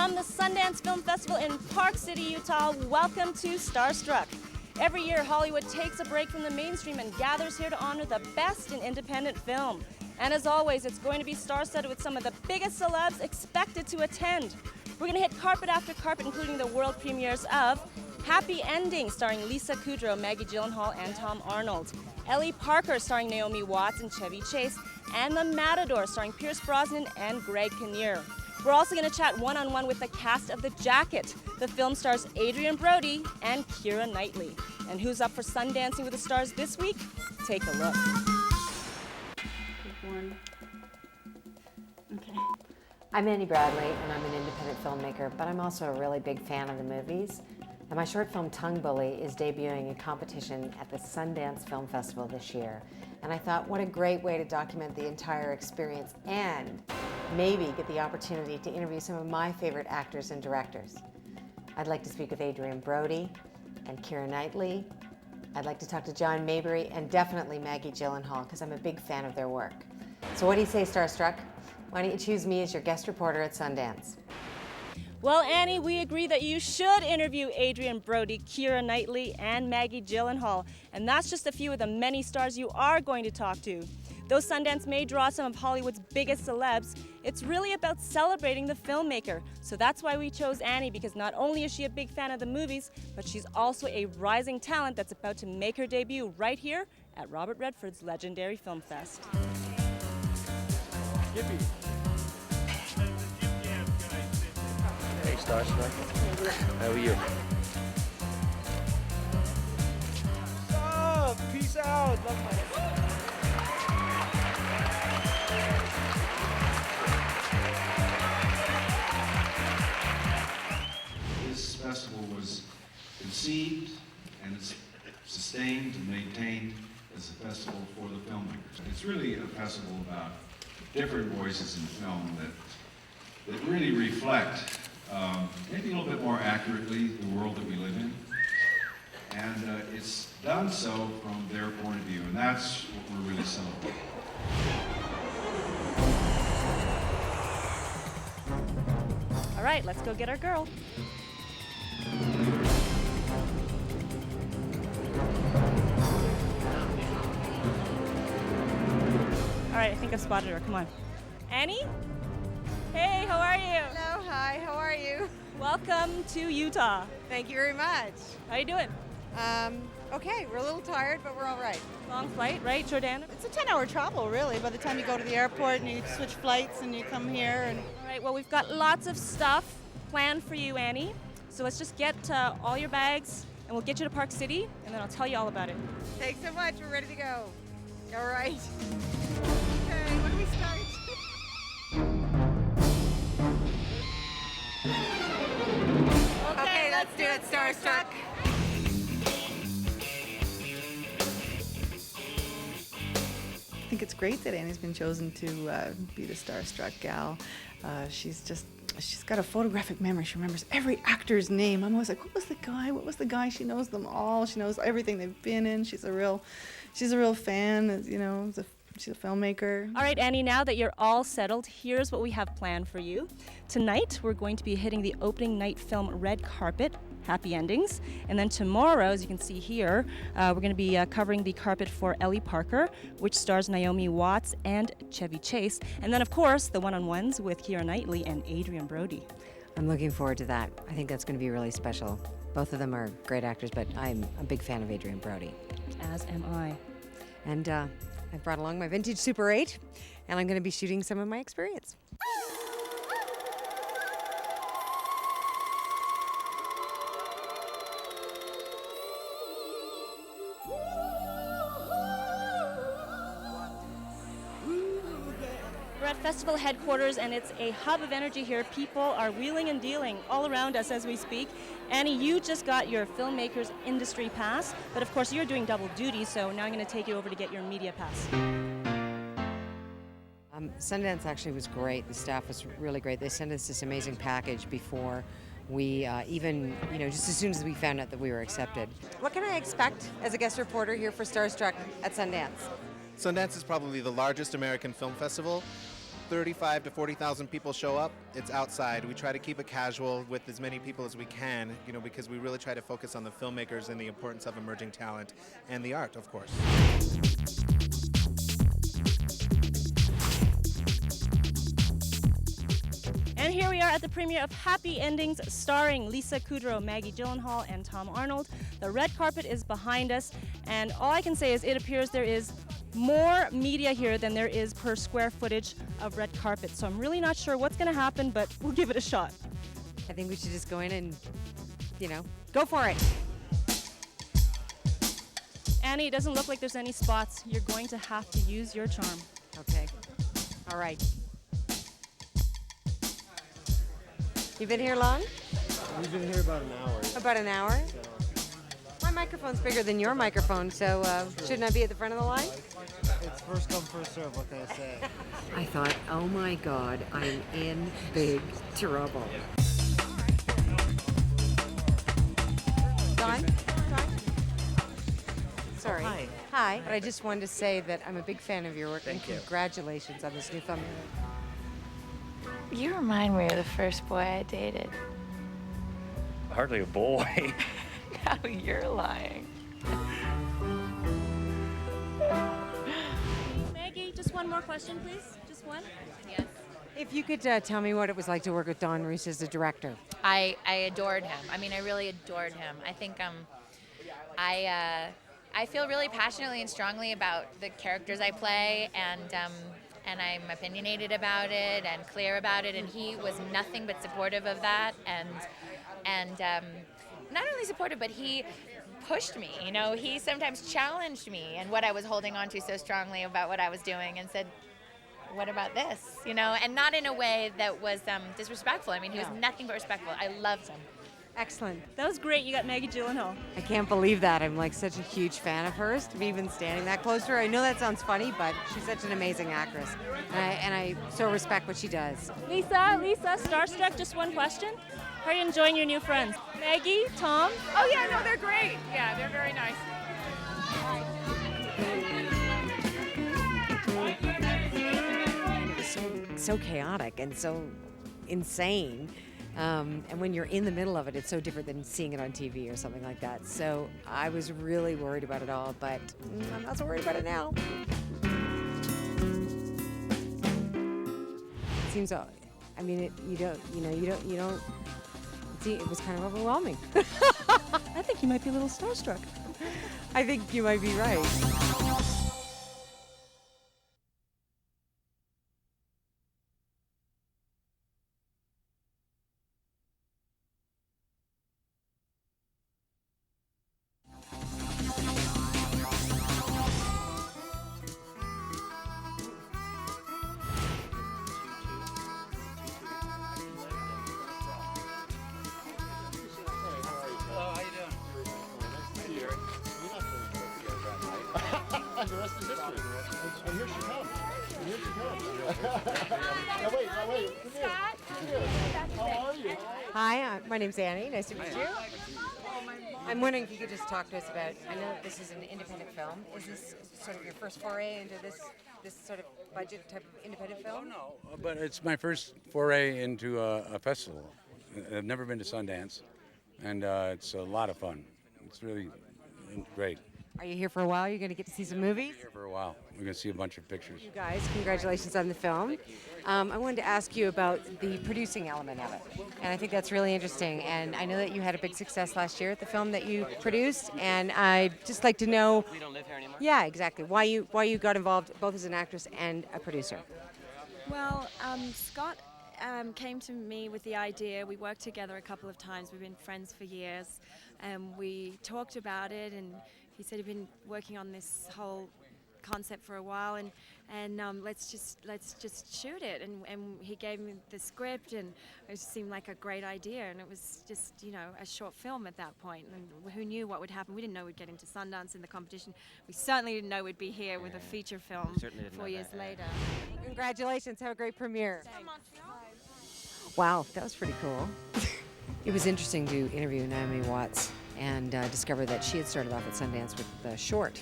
From the Sundance Film Festival in Park City, Utah, welcome to Starstruck. Every year, Hollywood takes a break from the mainstream and gathers here to honor the best in independent film. And as always, it's going to be star-studded with some of the biggest celebs expected to attend. We're going to hit carpet after carpet, including the world premieres of Happy Ending, starring Lisa Kudrow, Maggie Gyllenhaal, and Tom Arnold. ELLIE Parker, starring Naomi Watts and Chevy Chase. And the MATADOR, starring Pierce Brosnan and Greg Kinnear. We're also going to chat one-on-one with the cast of The Jacket. The film stars Adrien Brody and Keira Knightly. And who's up for Sundancing with the Stars this week? Take a look. One. Okay. I'm Annie Bradley, and I'm an independent filmmaker, but I'm also a really big fan of the movies. And my short film, Tongue Bully, is debuting in competition at the Sundance Film Festival this year. And I thought, what a great way to document the entire experience and maybe get the opportunity to interview some of my favorite actors and directors. I'd like to speak with Adrien Brody and Keira Knightly. I'd like to talk to John Maybury and definitely Maggie Gyllenhaal, because I'm a big fan of their work. So what do you say, Starstruck? Why don't you choose me as your guest reporter at Sundance? Well, Annie, we agree that you should interview Adrien Brody, Keira Knightly, and Maggie Gyllenhaal. And that's just a few of the many stars you are going to talk to. Though Sundance may draw some of Hollywood's biggest celebs, it's really about celebrating the filmmaker. So that's why we chose Annie, because not only is she a big fan of the movies, but she's also a rising talent that's about to make her debut right here at Robert Redford's legendary Film Fest. Yippee. Hey, Starstruck. How are you? What's up? Peace out. Love my... This festival was conceived and it's sustained and maintained as a festival for the filmmakers. It's really a festival about different voices in film that really reflect, maybe a little bit more accurately, the world that we live in. And it's done so from their point of view, and that's what we're really celebrating. All right, let's go get our girl. All right, I think I've spotted her. Come on. Annie? Hey, how are you? Hello, hi, how are you? Welcome to Utah. Thank you very much. How you doing? Okay, we're a little tired, but we're all right. Long flight, right, Jordana? It's a 10-hour travel, really, by the time you go to the airport and you switch flights and you come here. And All right, well, we've got lots of stuff planned for you, Annie. So let's just get all your bags, and we'll get you to Park City, and then I'll tell you all about it. Thanks so much, we're ready to go. All right. Okay, when do we start? Okay, let's do it, Starstruck. I think it's great that Annie's been chosen to be the Starstruck gal. She's got a photographic memory. She remembers every actor's name. I'm always like, what was the guy? What was the guy? She knows them all. She knows everything they've been in. She's a real fan. You know, she's a filmmaker. All right, Annie, now that you're all settled, here's what we have planned for you. Tonight, we're going to be hitting the opening night film red carpet, Happy Endings. And then tomorrow, as you can see here, we're going to be covering the carpet for ELLIE Parker, which stars Naomi Watts and Chevy Chase. And then, of course, the one-on-ones with Keira Knightly and Adrien Brody. I'm looking forward to that. I think that's going to be really special. Both of them are great actors, but I'm a big fan of Adrien Brody. As am I. And I've brought along my vintage Super 8, and I'm going to be shooting some of my experience. We're at festival headquarters, and it's a hub of energy here. People are wheeling and dealing all around us as we speak. Annie, you just got your filmmaker's industry pass, but of course you're doing double duty, so now I'm going to take you over to get your media pass. Sundance actually was great. The staff was really great. They sent us this amazing package before we even, just as soon as we found out that we were accepted. What can I expect as a guest reporter here for Starstruck at Sundance? Sundance is probably the largest American film festival. 35 to 40,000 people show up, it's outside. We try to keep it casual with as many people as we can, you know, because we really try to focus on the filmmakers and the importance of emerging talent and the art, of course. And here we are at the premiere of Happy Endings, starring Lisa Kudrow, Maggie Gyllenhaal, and Tom Arnold. The red carpet is behind us, and all I can say is it appears there is more media here than there is per square footage of red carpet. So I'm really not sure what's going to happen, but we'll give it a shot. I think we should just go in and, you know, go for it. Annie, it doesn't look like there's any spots. You're going to have to use your charm. Okay. All right. You been here long? We've been here about an hour. About an hour? My microphone's bigger than your microphone, so shouldn't I be at the front of the line? It's first come, first serve, what can I say? I thought, oh my God, I'm in big trouble. Don? Sorry. Hi. Hi. But I just wanted to say that I'm a big fan of your work. Thank you. Congratulations on this new film. You remind me of the first boy I dated. Hardly a boy. Now you're lying. Maggie, just one more question, please. Just one. Yes. If you could tell me what it was like to work with Don Roos as a director. I adored him. I mean, I really adored him. I think I feel really passionately and strongly about the characters I play, and I'm opinionated about it and clear about it, and he was nothing but supportive of that, and not only supportive, but he pushed me. You know, he sometimes challenged me and what I was holding on to so strongly about what I was doing, and said, what about this? You know, and not in a way that was disrespectful. I mean, he was nothing but respectful. I loved him. Excellent. That was great. You got Maggie Gyllenhaal. I can't believe that. I'm like such a huge fan of hers to be even standing that close to her. I know that sounds funny, but she's such an amazing actress. And I so respect what she does. Lisa, Starstruck, just one question. How are you enjoying your new friends? Maggie, Tom? Oh yeah, no, they're great. Yeah, they're very nice. So chaotic and so insane. And when you're in the middle of it, it's so different than seeing it on TV or something like that. So I was really worried about it all, but I'm not so worried about it now. It seems, I mean, you don't. See, it was kind of overwhelming. I think you might be a little starstruck. I think you might be right. The rest is history. And here she comes. And here she comes. Now wait. Come here. How are you? Hi, my name's Annie. Nice to meet you. I'm wondering if you could just talk to us about, I know that this is an independent film. Is this sort of your first foray into this sort of budget type of independent film? No, but it's my first foray into a festival. I've never been to Sundance, and it's a lot of fun. It's really great. Are you here for a while? You're going to get to see some movies? Here for a while. We're going to see a bunch of pictures. You guys, congratulations on the film. I wanted to ask you about the producing element of it, and I think that's really interesting. And I know that you had a big success last year at the film that you produced, and I'd just like to know. We don't live here anymore. Yeah, exactly. Why you got involved both as an actress and a producer? Well, Scott came to me with the idea. We worked together a couple of times. We've been friends for years, and we talked about it, and he said he'd been working on this whole concept for a while, and let's just shoot it. And he gave me the script, and it seemed like a great idea. And it was just, you know, a short film at that point. And who knew what would happen? We didn't know we'd get into Sundance in the competition. We certainly didn't know we'd be here with a feature film 4 years later. Congratulations! Have a great premiere. Wow, that was pretty cool. It was interesting to interview Naomi Watts and discover that she had started off at Sundance with the short.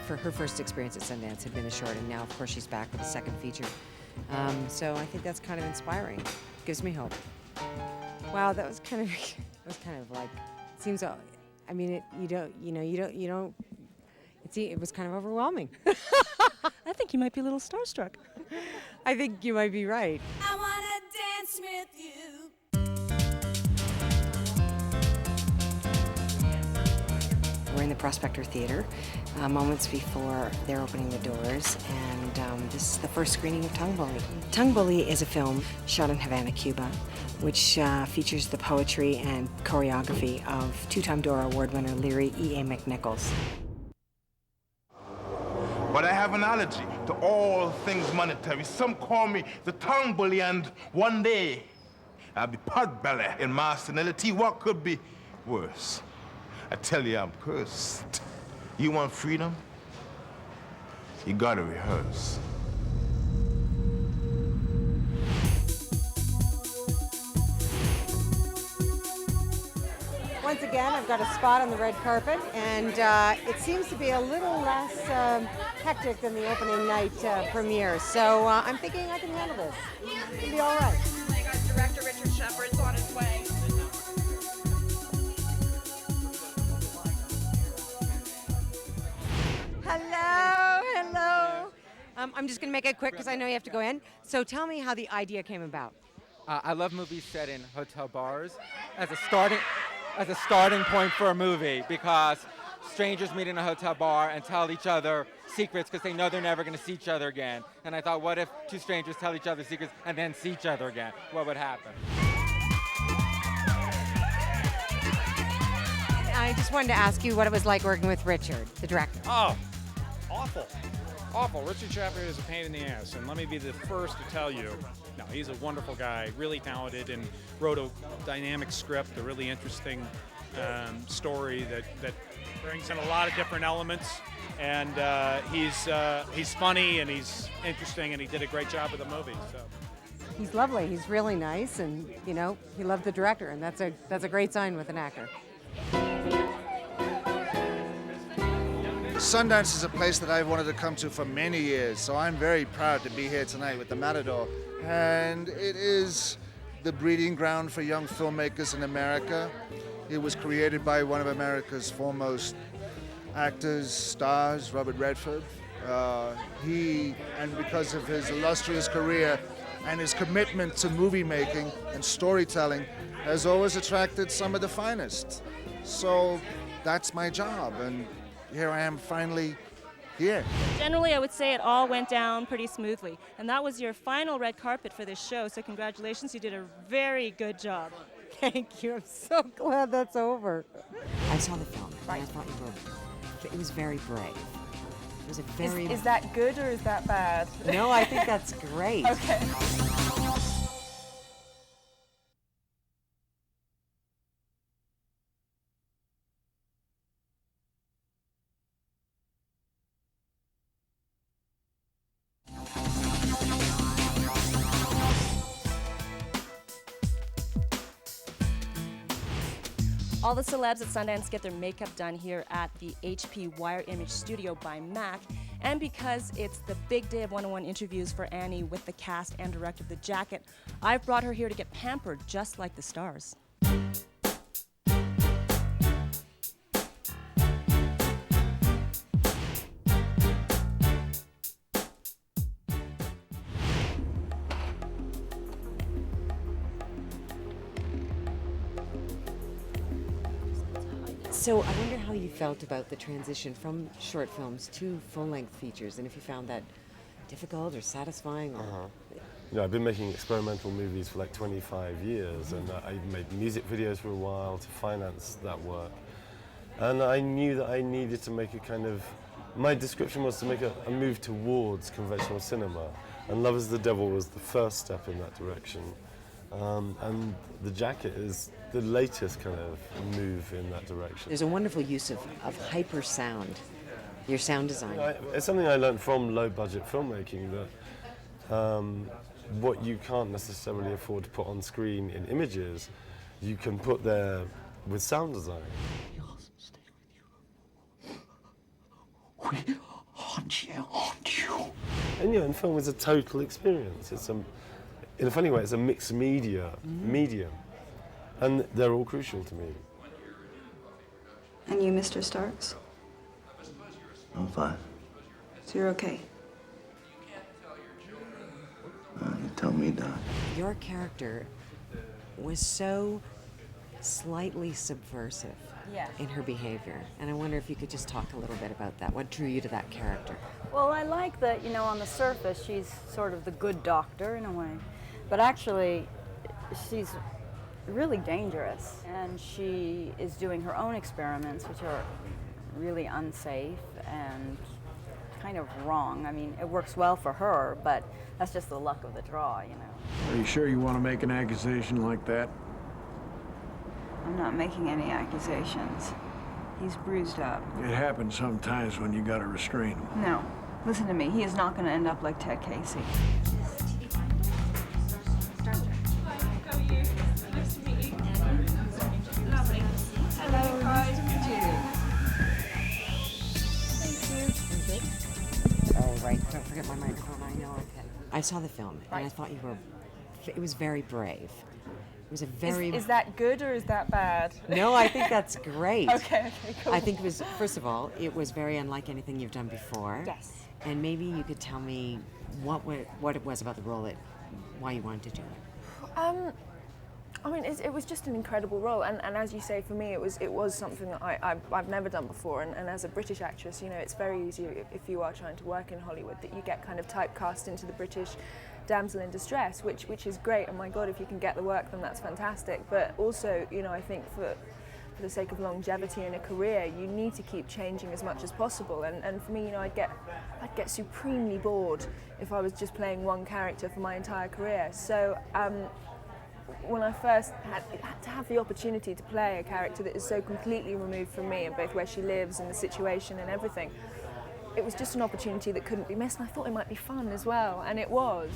For her first experience at Sundance had been a short, and now, of course, she's back with a second feature So I think that's kind of inspiring. Gives me hope. Wow, that was kind of like, seems, I mean, it was kind of overwhelming. I think you might be a little starstruck. I think you might be right. I wanna dance with you. We're in the Prospector Theater, moments before they're opening the doors, and this is the first screening of Tongue Bully. Tongue Bully is a film shot in Havana, Cuba, which features the poetry and choreography of two-time Dora Award winner Leigh E.A. McNichols. But I have an allergy to all things monetary. Some call me the tongue bully, and one day I'll be pot belly in my senility. What could be worse? I tell you, I'm cursed. You want freedom? You gotta rehearse. Once again, I've got a spot on the red carpet, and it seems to be a little less hectic than the opening night premiere. So I'm thinking I can handle this. It'll be all right. Director Richard Shepard's on his way. Hello. I'm just going to make it quick because I know you have to go in. So tell me how the idea came about. I love movies set in hotel bars as a starting point for a movie, because strangers meet in a hotel bar and tell each other secrets because they know they're never going to see each other again. And I thought, what if two strangers tell each other secrets and then see each other again? What would happen? I just wanted to ask you what it was like working with Richard, the director. Oh, awful. Awful. Richard Shepard is a pain in the ass, and let me be the first to tell you, no, he's a wonderful guy, really talented, and wrote a dynamic script, a really interesting story that brings in a lot of different elements, and he's funny and he's interesting, and he did a great job with the movie. So. He's lovely. He's really nice, and he loved the director, and that's a great sign with an actor. Sundance is a place that I've wanted to come to for many years, so I'm very proud to be here tonight with the MATADOR. And it is the breeding ground for young filmmakers in America. It was created by one of America's foremost actors, stars, Robert Redford. And because of his illustrious career and his commitment to movie making and storytelling, has always attracted some of the finest. So that's my job, and here I am finally here. Generally, I would say it all went down pretty smoothly. And that was your final red carpet for this show, so congratulations, you did a very good job. Thank you. I'm so glad that's over. I saw the film, and I thought it was very brave. It was a very... Is that good or is that bad? No, I think that's great. Okay. All the celebs at Sundance get their makeup done here at the HP Wire Image Studio by MAC. And because it's the big day of one-on-one interviews for Annie with the cast and director of The Jacket, I've brought her here to get pampered just like the stars. So I wonder how you felt about the transition from short films to full-length features, and if you found that difficult or satisfying. Or I've been making experimental movies for like 25 years, and I made music videos for a while to finance that work. And I knew that I needed to make a kind of... My description was to make a move towards conventional cinema, and Love is the Devil was the first step in that direction. And The Jacket is the latest kind of move in that direction. There's a wonderful use of hyper sound, your sound design. It's something I learned from low-budget filmmaking, that what you can't necessarily afford to put on screen in images, you can put there with sound design. We haunt you. And and film is a total experience. It's in a funny way, it's a mixed medium, and they're all crucial to me. And you, Mr. Starks? I'm fine. So you're okay? You tell me, Doc. Your character was so slightly subversive in her behavior, and I wonder if you could just talk a little bit about that. What drew you to that character? Well, I like that, on the surface, she's sort of the good doctor in a way. But actually, she's really dangerous. And she is doing her own experiments, which are really unsafe and kind of wrong. I mean, it works well for her, but that's just the luck of the draw, Are you sure you want to make an accusation like that? I'm not making any accusations. He's bruised up. It happens sometimes when you gotta restrain him. No. Listen to me. He is not going to end up like Ted Casey. Oh, right. Don't forget my microphone. I know. Okay. I saw the film, and I thought it was very brave. It was a very... Is that good or is that bad? No, I think that's great. Okay, cool. I think it was, first of all, it was very unlike anything you've done before. Yes. And maybe you could tell me what it was about the role why you wanted to do it. I mean, it was just an incredible role, and as you say, for me, it was something that I've never done before, and as a British actress, it's very easy if you are trying to work in Hollywood that you get kind of typecast into the British damsel in distress, which is great, and my God, if you can get the work, then that's fantastic. But also, I think for the sake of longevity in a career, you need to keep changing as much as possible. And for me, I'd get supremely bored if I was just playing one character for my entire career. So when I first had to have the opportunity to play a character that is so completely removed from me, and both where she lives and the situation and everything, it was just an opportunity that couldn't be missed, and I thought it might be fun as well, and it was.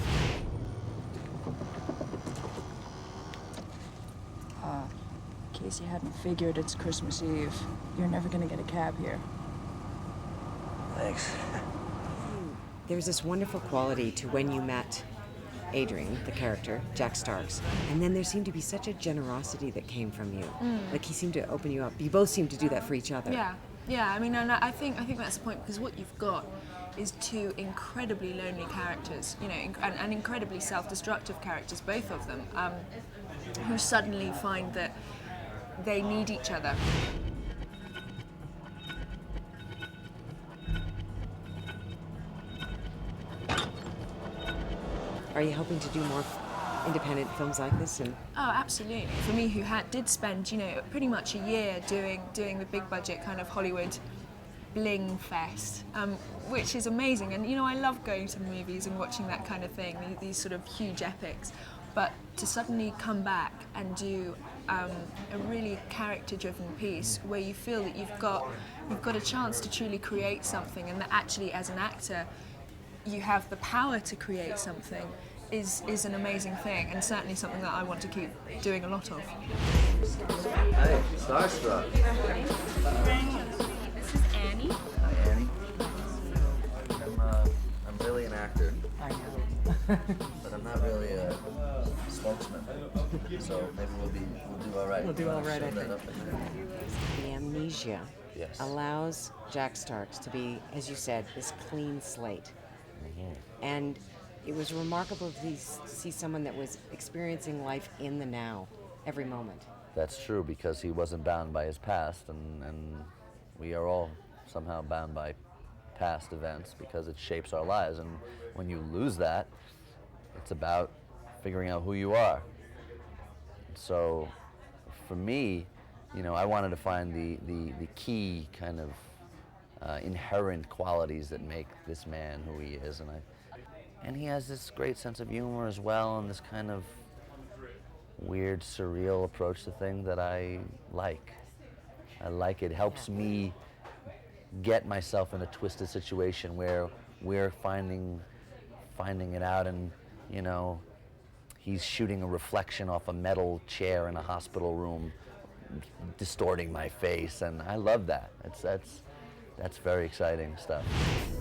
In case you hadn't figured, it's Christmas Eve. You're never gonna get a cab here. Thanks. There was this wonderful quality to when you met Adrien, the character, Jack Starks, and then there seemed to be such a generosity that came from you. Like he seemed to open you up. You both seemed to do that for each other. Yeah. I mean, and I think that's the point, because what you've got is two incredibly lonely characters, and incredibly self-destructive characters, both of them, who suddenly find that they need each other. Are you hoping to do more independent films like this? Oh, absolutely. For me, who did spend, pretty much a year doing the big budget kind of Hollywood bling fest, which is amazing. And I love going to the movies and watching that kind of thing, these sort of huge epics. But to suddenly come back and do a really character-driven piece where you feel that you've got a chance to truly create something, and that actually, as an actor, you have the power to create something, is an amazing thing, and certainly something that I want to keep doing a lot of. Hey, Starstruck. This is Annie. Hi, Annie. I'm really an actor. I know. But I'm not really a spokesman. So maybe we'll do all right. We'll do all right, I Show that think. up in there. The amnesia allows Jack Starks to be, as you said, this clean slate. And it was remarkable to see someone that was experiencing life in the now, every moment. That's true, because he wasn't bound by his past, and we are all somehow bound by past events because it shapes our lives. And when you lose that, it's about figuring out who you are. So for me, I wanted to find the key kind of inherent qualities that make this man who he is, and he has this great sense of humor as well, and this kind of weird, surreal approach to things that I like. It helps me get myself in a twisted situation where we're finding it out, and he's shooting a reflection off a metal chair in a hospital room, distorting my face, and I love that. That's very exciting stuff.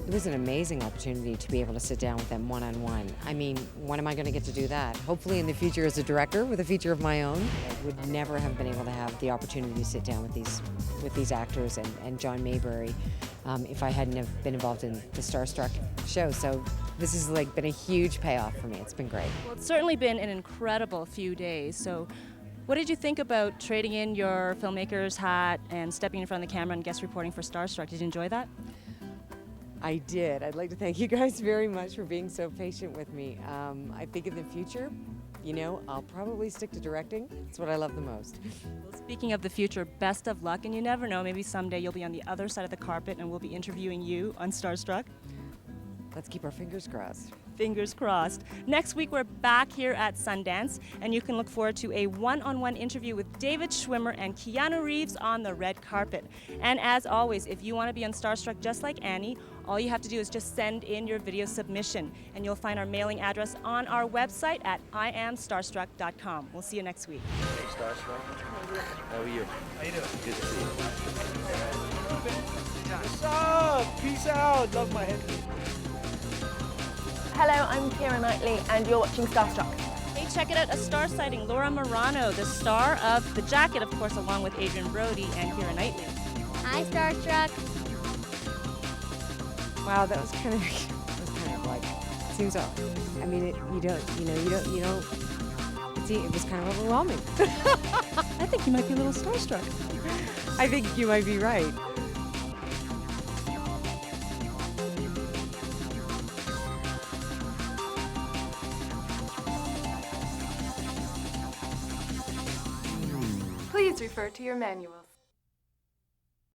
It was an amazing opportunity to be able to sit down with them one-on-one. I mean, when am I going to get to do that? Hopefully in the future as a director with a feature of my own. I would never have been able to have the opportunity to sit down with these actors and John Maybury if I hadn't have been involved in the STARSTRUCK show. So this has like been a huge payoff for me. It's been great. Well, it's certainly been an incredible few days. So what did you think about trading in your filmmaker's hat and stepping in front of the camera and guest reporting for STARSTRUCK? Did you enjoy that? I did. I'd like to thank you guys very much for being so patient with me. I think in the future, you know, I'll probably stick to directing. It's what I love the most. Well, speaking of the future, best of luck, and you never know, maybe someday you'll be on the other side of the carpet and we'll be interviewing you on STARSTRUCK. Let's keep our fingers crossed. Fingers crossed. Next week, we're back here at Sundance, and you can look forward to a one-on-one interview with David Schwimmer and Keanu Reeves on the red carpet. And as always, if you want to be on STARSTRUCK just like Annie, all you have to do is just send in your video submission, and you'll find our mailing address on our website at iamstarstruck.com. We'll see you next week. Hey, STARSTRUCK. How are you? How you doing? Good to see you. What's up? Peace out. Love my head. Hello, I'm Keira Knightly, and you're watching STARSTRUCK. Hey, check it out, a star sighting, Laura Marano, the star of The Jacket, of course, along with Adrien Brody and Keira Knightly. Hi, STARSTRUCK. Wow, that was kind of like, seems off. I mean, it was kind of overwhelming. I think you might be a little starstruck. I think you might be right. Please refer to your manuals.